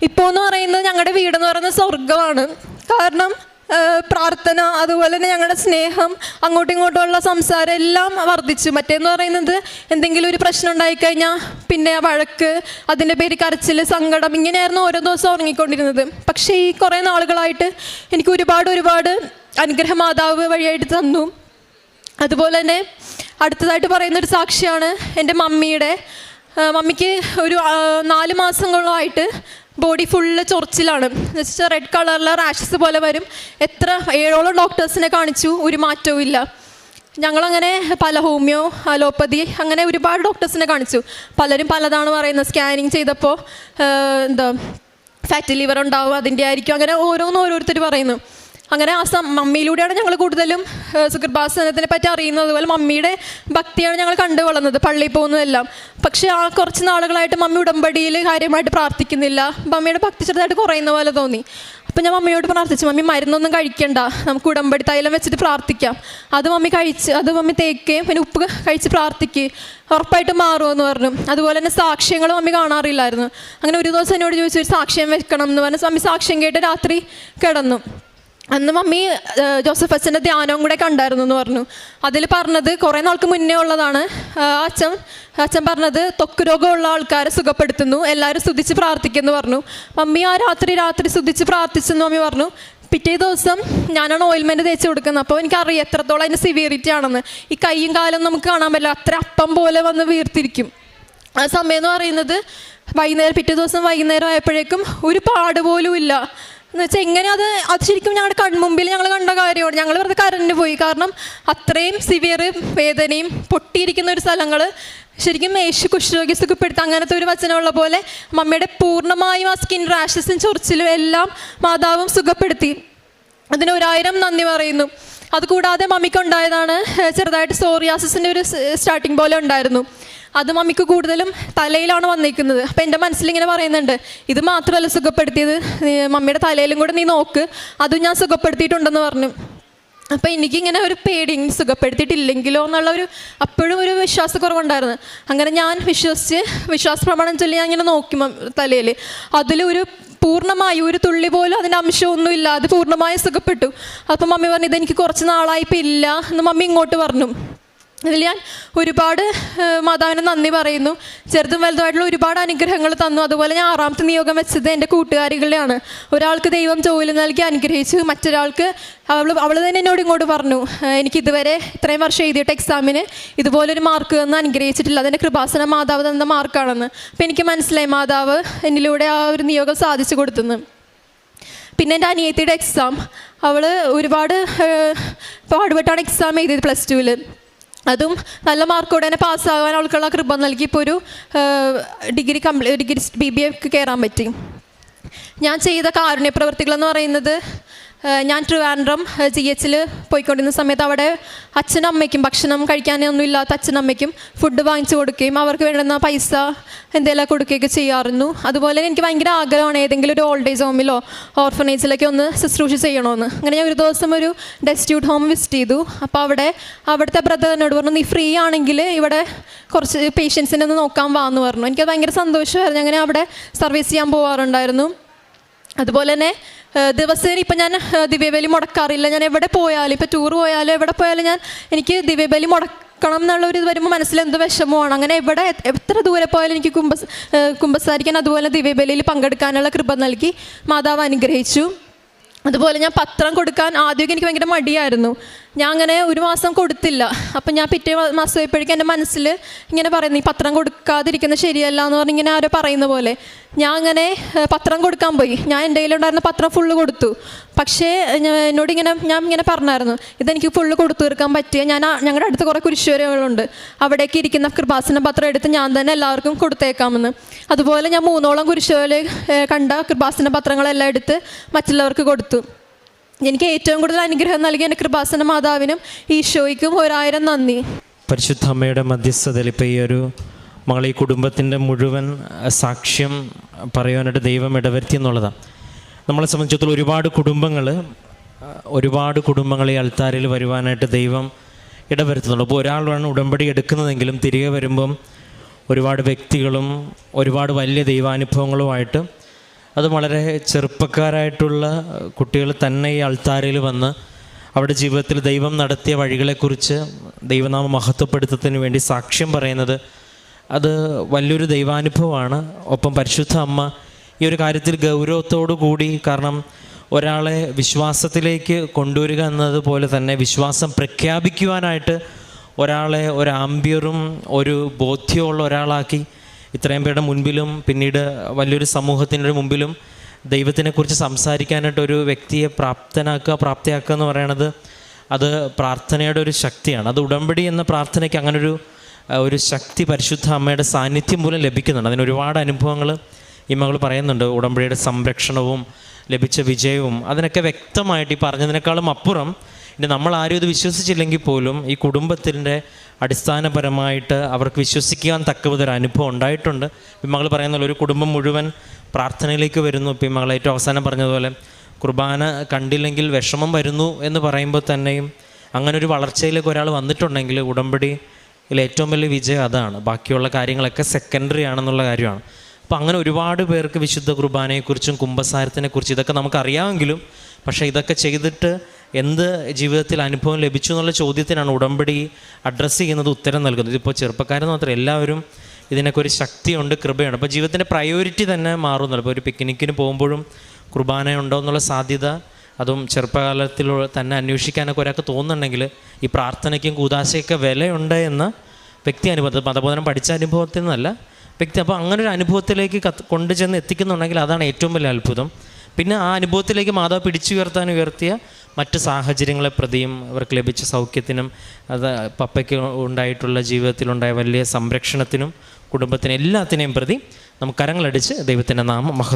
ഇപ്പോൾ എന്ന് പറയുന്നത് ഞങ്ങളുടെ വീടെന്ന് പറയുന്നത് സ്വർഗമാണ്. കാരണം പ്രാർത്ഥന, അതുപോലെ തന്നെ ഞങ്ങളുടെ സ്നേഹം, അങ്ങോട്ടും ഇങ്ങോട്ടുമുള്ള സംസാരം എല്ലാം വർദ്ധിച്ചു. മറ്റേന്ന് പറയുന്നത് എന്തെങ്കിലും ഒരു പ്രശ്നം ഉണ്ടായിക്കഴിഞ്ഞാൽ പിന്നെ വഴക്ക്, അതിൻ്റെ പേര് കരച്ചിൽ, സങ്കടം, ഇങ്ങനെയായിരുന്നു ഓരോ ദിവസം ഉറങ്ങിക്കൊണ്ടിരുന്നത്. പക്ഷേ ഈ കുറേ നാളുകളായിട്ട് എനിക്ക് ഒരുപാട് അനുഗ്രഹ മാതാവ് വഴിയായിട്ട് തന്നു. അതുപോലെ തന്നെ അടുത്തതായിട്ട് പറയുന്നൊരു സാക്ഷിയാണ് എൻ്റെ മമ്മിക്ക് ഒരു 4 മാസങ്ങളായിട്ട് ബോഡി ഫുള്ള് ചൊറിച്ചിലാണ്. എന്ന് വെച്ചാൽ റെഡ് കളറിലെ റാഷസ് പോലെ വരും. 7ഓളം ഡോക്ടേഴ്സിനെ കാണിച്ചു, ഒരു മാറ്റവും ഇല്ല. ഞങ്ങളങ്ങനെ പല ഹോമിയോ, അലോപ്പതി, അങ്ങനെ ഒരുപാട് ഡോക്ടേഴ്സിനെ കാണിച്ചു. പലരും പലതാണ് പറയുന്നത്. സ്കാനിങ് ചെയ്തപ്പോൾ ഫാറ്റി ലിവർ ഉണ്ടാവും, അതിൻ്റെ ആയിരിക്കും, അങ്ങനെ ഓരോരുത്തർ പറയുന്നു. അങ്ങനെ മമ്മിയിലൂടെയാണ് ഞങ്ങൾ കൂടുതലും സുകൃപാസനത്തിനെ പറ്റി അറിയുന്നത്. അതുപോലെ മമ്മിയുടെ ഭക്തിയാണ് ഞങ്ങൾ കണ്ടു വളർന്നത്, പള്ളിയിൽ പോകുന്നതെല്ലാം. പക്ഷേ ആ കുറച്ച് നാളുകളായിട്ട് മമ്മി ഉടമ്പടിയിൽ കാര്യമായിട്ട് പ്രാർത്ഥിക്കുന്നില്ല. മമ്മിയുടെ ഭക്തി ചെറുതായിട്ട് കുറയുന്ന പോലെ തോന്നി. അപ്പം ഞാൻ മമ്മിയോട് പ്രാർത്ഥിച്ചു, മമ്മി മരുന്നൊന്നും കഴിക്കണ്ട, നമുക്ക് ഉടമ്പടി തൈലം വെച്ചിട്ട് പ്രാർത്ഥിക്കാം. അത് മമ്മി തേക്കുകയും പിന്നെ ഉപ്പ് കഴിച്ച് പ്രാർത്ഥിക്കുകയും ഉറപ്പായിട്ട് മാറുമെന്ന് പറഞ്ഞു. അതുപോലെ തന്നെ സാക്ഷ്യങ്ങൾ മമ്മി കാണാറില്ലായിരുന്നു. അങ്ങനെ ഒരു ദിവസം എന്നോട് ചോദിച്ചു ഒരു സാക്ഷ്യം വെക്കണം എന്ന് പറഞ്ഞ് മമ്മി സാക്ഷ്യം കേട്ട് രാത്രി കിടന്നു. അന്ന് മമ്മി ജോസഫ് അച്ഛൻ്റെ ധ്യാനവും കൂടെ കണ്ടായിരുന്നു എന്ന് പറഞ്ഞു. അതിൽ പറഞ്ഞത് കുറേ നാൾക്ക് മുന്നേ ഉള്ളതാണ്. അച്ഛൻ പറഞ്ഞത് ത്വക്ക് രോഗമുള്ള ആൾക്കാരെ സുഖപ്പെടുത്തുന്നു, എല്ലാവരും സ്തുതിച്ച് പ്രാർത്ഥിക്കുമെന്ന് പറഞ്ഞു. മമ്മി ആ രാത്രി സ്തുതിച്ച് പ്രാർത്ഥിച്ചെന്ന് മമ്മി പറഞ്ഞു. പിറ്റേ ദിവസം ഞാനാണ് ഓയിൽമെൻറ്റ് തേച്ച് കൊടുക്കുന്നത്. അപ്പോൾ എനിക്കറിയാം എത്രത്തോളം അതിൻ്റെ സിവിയറിറ്റി ആണെന്ന്. ഈ കൈയും കാലും നമുക്ക് കാണാൻ പറ്റില്ല, അത്ര അപ്പം പോലെ വന്ന് വീർത്തിരിക്കും. ആ സമയം എന്ന് പറയുന്നത് പിറ്റേ ദിവസം വൈകുന്നേരം ആയപ്പോഴേക്കും ഒരു പാട് പോലും ഇല്ല. എന്ന് വെച്ചാൽ എങ്ങനെ അത് ശരിക്കും ഞങ്ങളുടെ കൺമുമ്പിൽ ഞങ്ങൾ കണ്ട കാര്യമാണ്. ഞങ്ങൾ വെറുതെ കരഞ്ഞു പോയി. കാരണം അത്രയും സിവിയർ വേദനയും പൊട്ടിയിരിക്കുന്ന ഒരു സ്ഥലങ്ങൾ ശരിക്കും യേശു കുഷ്ഠരോഗി സുഖപ്പെടുത്തുക, അങ്ങനത്തെ ഒരു വചനമുള്ള പോലെ മമ്മിയുടെ പൂർണ്ണമായും ആ സ്കിൻ റാഷസും ചൊറിച്ചിലും എല്ലാം മാതാവും സുഖപ്പെടുത്തി. അതിന് 1000 നന്ദി പറയുന്നു. അതുകൂടാതെ മമ്മിക്കുണ്ടായതാണ് ചെറുതായിട്ട് സോറിയാസിൻ്റെ ഒരു സ്റ്റാർട്ടിങ് പോലെ ഉണ്ടായിരുന്നു. അത് മമ്മിക്ക് കൂടുതലും തലയിലാണ് വന്നിരിക്കുന്നത്. അപ്പം എൻ്റെ മനസ്സിലിങ്ങനെ പറയുന്നുണ്ട്, ഇത് മാത്രമല്ല സുഖപ്പെടുത്തിയത്, മമ്മിയുടെ തലയിലും കൂടെ നീ നോക്ക്, അതും ഞാൻ സുഖപ്പെടുത്തിയിട്ടുണ്ടെന്ന് പറഞ്ഞു. അപ്പം എനിക്കിങ്ങനെ ഒരു പേടി, സുഖപ്പെടുത്തിയിട്ടില്ലെങ്കിലോ എന്നുള്ള അപ്പോഴും ഒരു വിശ്വാസക്കുറവുണ്ടായിരുന്നു. അങ്ങനെ ഞാൻ വിശ്വാസ പ്രമാണം ചൊല്ലി ഞാൻ ഇങ്ങനെ നോക്കി തലയിൽ. അതിലൊരു പൂർണ്ണമായി ഒരു തുള്ളി പോലും അതിൻ്റെ അംശമൊന്നുമില്ല, അത് പൂർണ്ണമായി സുഖപ്പെട്ടു. അപ്പം മമ്മി പറഞ്ഞു ഇതെനിക്ക് കുറച്ച് നാളായിപ്പോൾ ഇല്ല എന്ന് മമ്മി ഇങ്ങോട്ട് പറഞ്ഞു. ഇതിൽ ഞാൻ ഒരുപാട് മാതാവിന് നന്ദി പറയുന്നു. ചെറുതും വലുതുമായിട്ടുള്ള ഒരുപാട് അനുഗ്രഹങ്ങൾ തന്നു. അതുപോലെ ഞാൻ 6ാമത്തെ നിയോഗം വെച്ചത് എൻ്റെ കൂട്ടുകാരികളെയാണ്. ഒരാൾക്ക് ദൈവം ജോലി നൽകി അനുഗ്രഹിച്ചു, മറ്റൊരാൾക്ക് അവൾ തന്നെ എന്നോട് ഇങ്ങോട്ട് പറഞ്ഞു എനിക്ക് ഇതുവരെ ഇത്രയും വർഷം എഴുതിയിട്ട് എക്സാമിന് ഇതുപോലൊരു മാർക്ക് തന്ന് അനുഗ്രഹിച്ചിട്ടില്ല, അതെൻ്റെ കൃപാസന മാതാവ് തന്ന മാർക്കാണെന്ന്. അപ്പം എനിക്ക് മനസ്സിലായി മാതാവ് എന്നിലൂടെ ആ ഒരു നിയോഗം സാധിച്ചു കൊടുത്തെന്ന്. പിന്നെ എൻ്റെ അനിയത്തിയുടെ എക്സാം, അവൾ ഒരുപാട് പാടുപെട്ടാണ് എക്സാം എഴുതിയത് +2-ൽ. അതും നല്ല മാർക്കോടെ തന്നെ പാസ്സാകാൻ അവൾക്കുള്ള കൃപ നൽകി. ഇപ്പോൾ ഒരു ഡിഗ്രി BBA കയറാൻ പറ്റി. ഞാൻ ചെയ്ത കാരുണ്യ പ്രവൃത്തികളെന്ന് പറയുന്നത്, ഞാൻ ട്രിവാൻഡ്രം GH പോയിക്കൊണ്ടിരുന്ന സമയത്ത് അവിടെ അച്ഛനും അമ്മയ്ക്കും ഭക്ഷണം കഴിക്കാനൊന്നും ഇല്ലാത്ത അച്ഛനും അമ്മയ്ക്കും ഫുഡ് വാങ്ങിച്ചു കൊടുക്കുകയും അവർക്ക് വേണ്ടുന്ന പൈസ എന്തെങ്കിലും കൊടുക്കുകയൊക്കെ ചെയ്യാറുന്നു. അതുപോലെ എനിക്ക് ഭയങ്കര ആഗ്രഹമാണ് ഏതെങ്കിലും ഒരു ഓൾഡ് ഏജ് ഹോമിലോ ഓർഫനേജിലൊക്കെ ഒന്ന് ശുശ്രൂഷ ചെയ്യണമെന്ന്. അങ്ങനെ ഞാൻ ഒരു ദിവസം ഒരു ഡെസ്റ്റിറ്റ്യൂട്ട് ഹോം വിസിറ്റ് ചെയ്തു. അപ്പോൾ അവിടുത്തെ ബ്രദർ എന്നോട് പറഞ്ഞു നീ ഫ്രീ ആണെങ്കിൽ ഇവിടെ കുറച്ച് പേഷ്യൻസിനെ ഒന്ന് നോക്കാൻ വാന്ന് പറഞ്ഞു. എനിക്കത് ഭയങ്കര സന്തോഷമായിരുന്നു. അങ്ങനെ അവിടെ സർവീസ് ചെയ്യാൻ പോകാറുണ്ടായിരുന്നു. അതുപോലെ തന്നെ ദിവസേന ഇപ്പം ഞാൻ ദിവ്യബലി മുടക്കാറില്ല. ഞാൻ എവിടെ പോയാലും, ഇപ്പോൾ ടൂർ പോയാലും എവിടെ പോയാലും എനിക്ക് ദിവ്യബലി മുടക്കണം എന്നുള്ളൊരു ഇത് വരുമ്പോൾ മനസ്സിൽ എന്ത് വിഷമമാണ്. അങ്ങനെ എത്ര ദൂരെ പോയാലും എനിക്ക് കുമ്പസാരിക്കാൻ അതുപോലെ ദിവ്യബലിയിൽ പങ്കെടുക്കാനുള്ള കൃപ നൽകി മാതാവ് അനുഗ്രഹിച്ചു. അതുപോലെ ഞാൻ പത്രം കൊടുക്കാൻ ആദ്യമൊക്കെ എനിക്ക് ഭയങ്കര മടിയായിരുന്നു. ഞാൻ അങ്ങനെ ഒരു മാസം കൊടുത്തില്ല. അപ്പം ഞാൻ പിറ്റേ മാസം ആയപ്പോഴേക്കും എൻ്റെ മനസ്സിൽ ഇങ്ങനെ പറയുന്നു ഈ പത്രം കൊടുക്കാതിരിക്കുന്നത് ശരിയല്ല എന്ന് പറഞ്ഞ് ഇങ്ങനെ ആരോ പറയുന്ന പോലെ ഞാൻ അങ്ങനെ പത്രം കൊടുക്കാൻ പോയി. ഞാൻ എൻ്റെ കയ്യിലുണ്ടായിരുന്ന പത്രം ഫുള്ള് കൊടുത്തു. പക്ഷേ ഞാൻ ഇങ്ങനെ പറഞ്ഞായിരുന്നു, ഇതെനിക്ക് ഫുള്ള് കൊടുത്തു തീർക്കാൻ പറ്റിയ ഞങ്ങളുടെ അടുത്ത് കുറേ കുരിശുവരകളുണ്ട്, അവിടേക്ക് ഇരിക്കുന്ന കൃപാസന പത്രം എടുത്ത് ഞാൻ തന്നെ എല്ലാവർക്കും കൊടുത്തേക്കാമെന്ന്. അതുപോലെ ഞാൻ 3ഓളം കുരിശുവല കണ്ട കൃപാസന പത്രങ്ങളെല്ലാം എടുത്ത് മറ്റുള്ളവർക്ക് കൊടുത്തു. എനിക്ക് ഏറ്റവും കൂടുതൽ അനുഗ്രഹം നൽകിയ എൻ്റെ കൃപാസന മാതാവിനും ഈശോയ്ക്കും 1000 നന്ദി. പരിശുദ്ധ അമ്മയുടെ മധ്യസ്ഥതയിൽ ഇപ്പോൾ ഈ ഒരു മകളെ ഈ കുടുംബത്തിൻ്റെ മുഴുവൻ സാക്ഷ്യം പറയുവാനായിട്ട് ദൈവം ഇടവരുത്തി എന്നുള്ളതാണ്. നമ്മളെ സംബന്ധിച്ചിടത്തോളം ഒരുപാട് കുടുംബങ്ങൾ ഈ അൾത്താരിൽ വരുവാനായിട്ട് ദൈവം ഇടവരുത്തുന്നുള്ളൂ. അപ്പോൾ ഒരാളാണ് ഉടമ്പടി എടുക്കുന്നതെങ്കിലും തിരികെ വരുമ്പം ഒരുപാട് വ്യക്തികളും ഒരുപാട് വലിയ ദൈവാനുഭവങ്ങളുമായിട്ട്, അത് വളരെ ചെറുപ്പക്കാരായിട്ടുള്ള കുട്ടികൾ തന്നെ ഈ അൾത്താരയിൽ വന്ന് അവരുടെ ജീവിതത്തിൽ ദൈവം നടത്തിയ വഴികളെക്കുറിച്ച് ദൈവനാമം മഹത്വപ്പെടുത്തുന്നതിന് വേണ്ടി സാക്ഷ്യം പറയുന്നത് അത് വലിയൊരു ദൈവാനുഭവമാണ്. ഒപ്പം പരിശുദ്ധ അമ്മ ഈ ഒരു കാര്യത്തിൽ ഗൗരവത്തോടു കൂടി, കാരണം ഒരാളെ വിശ്വാസത്തിലേക്ക് കൊണ്ടുവരിക എന്നതുപോലെ തന്നെ വിശ്വാസം പ്രഖ്യാപിക്കുവാനായിട്ട് ഒരാളെ ഒരു ആംബിയറും ഒരു ബോധ്യമുള്ള ഒരാളാക്കി ഇത്രയും പേരുടെ മുൻപിലും പിന്നീട് വലിയൊരു സമൂഹത്തിൻ്റെ മുമ്പിലും ദൈവത്തിനെക്കുറിച്ച് സംസാരിക്കാനായിട്ട് ഒരു വ്യക്തിയെ പ്രാപ്തിയാക്കുക എന്ന് പറയുന്നത് അത് പ്രാർത്ഥനയുടെ ഒരു ശക്തിയാണ്. അത് ഉടമ്പടി എന്ന പ്രാർത്ഥനയ്ക്ക് അങ്ങനൊരു ശക്തി പരിശുദ്ധ അമ്മയുടെ സാന്നിധ്യം മൂലം ലഭിക്കുന്നുണ്ട്. അതിന് ഒരുപാട് അനുഭവങ്ങൾ ഈ മകൾ പറയുന്നുണ്ട്. ഉടമ്പടിയുടെ സംരക്ഷണവും ലഭിച്ച വിജയവും അതിനൊക്കെ വ്യക്തമായിട്ട് ഈ പറഞ്ഞതിനേക്കാളും അപ്പുറം ഇനി നമ്മൾ ആരും ഇത് വിശ്വസിച്ചില്ലെങ്കിൽ പോലും ഈ കുടുംബത്തിൻ്റെ അടിസ്ഥാനപരമായിട്ട് അവർക്ക് വിശ്വസിക്കാൻ തക്കവിധൊരു അനുഭവം ഉണ്ടായിട്ടുണ്ട്. ഈ മകൾ പറയുന്നല്ലോ, ഒരു കുടുംബം മുഴുവൻ പ്രാർത്ഥനയിലേക്ക് വരുന്നു. ഇപ്പം ഈ മകൾ ഏറ്റവും അവസാനം പറഞ്ഞതുപോലെ കുർബാന കണ്ടില്ലെങ്കിൽ വിഷമം വരുന്നു എന്ന് പറയുമ്പോൾ തന്നെയും അങ്ങനെ ഒരു വളർച്ചയിലേക്ക് ഒരാൾ വന്നിട്ടുണ്ടെങ്കിൽ ഉടമ്പടിയിൽ ഏറ്റവും വലിയ വിജയം അതാണ്. ബാക്കിയുള്ള കാര്യങ്ങളൊക്കെ സെക്കൻഡറി ആണെന്നുള്ള കാര്യമാണ്. അപ്പോൾ അങ്ങനെ ഒരുപാട് പേർക്ക് വിശുദ്ധ കുർബാനയെക്കുറിച്ചും കുമ്പസാരത്തിനെക്കുറിച്ചും ഇതൊക്കെ നമുക്കറിയാമെങ്കിലും പക്ഷേ ഇതൊക്കെ ചെയ്തിട്ട് എന്ത് ജീവിതത്തിൽ അനുഭവം ലഭിച്ചു എന്നുള്ള ചോദ്യത്തിനാണ് ഉടമ്പടി അഡ്രസ്സ് ചെയ്യുന്നത്, ഉത്തരം നൽകുന്നത്. ഇതിപ്പോൾ ചെറുപ്പക്കാരെന്ന് മാത്രം എല്ലാവരും ഇതിനൊക്കെ ഒരു ശക്തിയുണ്ട്, കൃപയുണ്ട്. അപ്പോൾ ജീവിതത്തിൻ്റെ പ്രയോറിറ്റി തന്നെ മാറുന്നുണ്ട്. ഇപ്പോൾ ഒരു പിക്നിക്കിന് പോകുമ്പോഴും കുർബാന ഉണ്ടോ എന്നുള്ള സാധ്യത, അതും ചെറുപ്പകാലത്തിൽ തന്നെ അന്വേഷിക്കാനൊക്കെ ഒരാൾക്ക് തോന്നുന്നുണ്ടെങ്കിൽ ഈ പ്രാർത്ഥനയ്ക്കും കൂദാശയൊക്കെ വിലയുണ്ട് എന്ന വ്യക്തി അനുഭവത്തിൽ, മതബോധനം പഠിച്ച അനുഭവത്തിൽ നിന്നല്ല വ്യക്തി. അപ്പോൾ അങ്ങനെ ഒരു അനുഭവത്തിലേക്ക് കൊണ്ടുചെന്ന് എത്തിക്കുന്നുണ്ടെങ്കിൽ അതാണ് ഏറ്റവും വലിയ അത്ഭുതം. പിന്നെ ആ അനുഭവത്തിലേക്ക് മാതാവ് ഉയർത്തിയ മറ്റ് സാഹചര്യങ്ങളെ പ്രതിയും അവർക്ക് ലഭിച്ച സൗഖ്യത്തിനും അത് പപ്പയ്ക്ക് ഉണ്ടായിട്ടുള്ള ജീവിതത്തിലുണ്ടായ വലിയ സംരക്ഷണത്തിനും കുടുംബത്തിനും എല്ലാത്തിനെയും പ്രതി നമുക്ക് കരങ്ങളടിച്ച് ദൈവത്തിൻ്റെ നാമം മഹത്വം